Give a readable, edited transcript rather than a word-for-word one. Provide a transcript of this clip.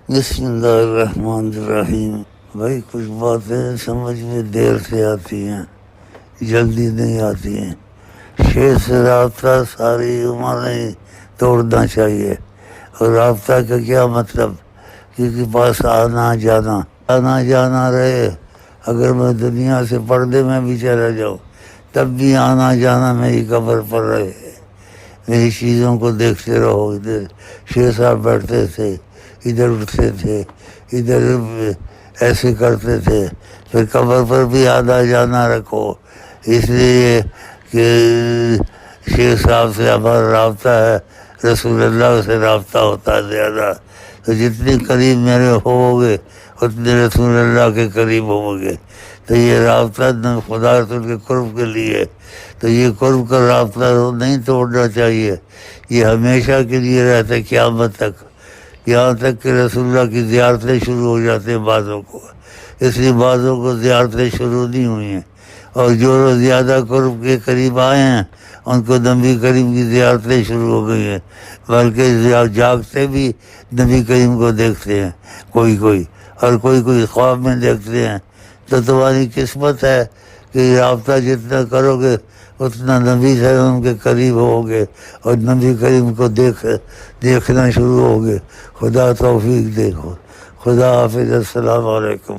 بسم اللہ الرحمن الرحیم۔ بھائی کچھ باتیں سمجھ میں دیر سے آتی ہیں، جلدی نہیں آتی ہیں۔ شیر سے رابطہ ساری عمر نہیں توڑنا چاہیے۔ اور رابطہ کا کیا مطلب؟ کسی پاس آنا جانا رہے۔ اگر میں دنیا سے پردے میں بھی چلا جاؤں تب بھی آنا جانا میری قبر پر رہے، میری چیزوں کو دیکھتے رہو۔ ادھر شیر صاحب بیٹھتے تھے، ادھر اٹھتے تھے، ادھر ایسے کرتے تھے۔ پھر قبر پر بھی آنا جانا رکھو، اس لیے کہ شیر صاحب سے ہمارا رابطہ ہے، رسول اللہ سے رابطہ ہوتا ہے زیادہ۔ تو جتنے قریب میرے ہوو گے اتنے رسول اللہ کے قریب ہوں گے۔ تو یہ رابطہ خدا رسول کے قرب کے لیے، تو یہ قرب کا رابطہ نہیں توڑنا چاہیے۔ یہ ہمیشہ کے لیے رہتا ہے قیامت تک، یہاں تک کہ رسول اللہ کی زیارتیں شروع ہو جاتے ہیں بعضوں کو، اس لیے بعضوں کو زیارتیں شروع نہیں ہوئی ہیں۔ اور جو لوگ زیادہ قرب کے قریب آئے ہیں ان کو نبی کریم کی زیارتیں شروع ہو گئی ہیں، بلکہ جاگتے بھی نبی کریم کو دیکھتے ہیں کوئی اور کوئی خواب میں دیکھتے ہیں۔ تو تمہاری قسمت ہے کہ رابطہ جتنا کرو گے اتنا نبی صلی اللہ علیہ وسلم کے قریب ہوگے اور نبی کریم کو دیکھنا شروع ہوگے۔ خدا توفیق دے۔ خدا حافظ۔ السلام علیکم۔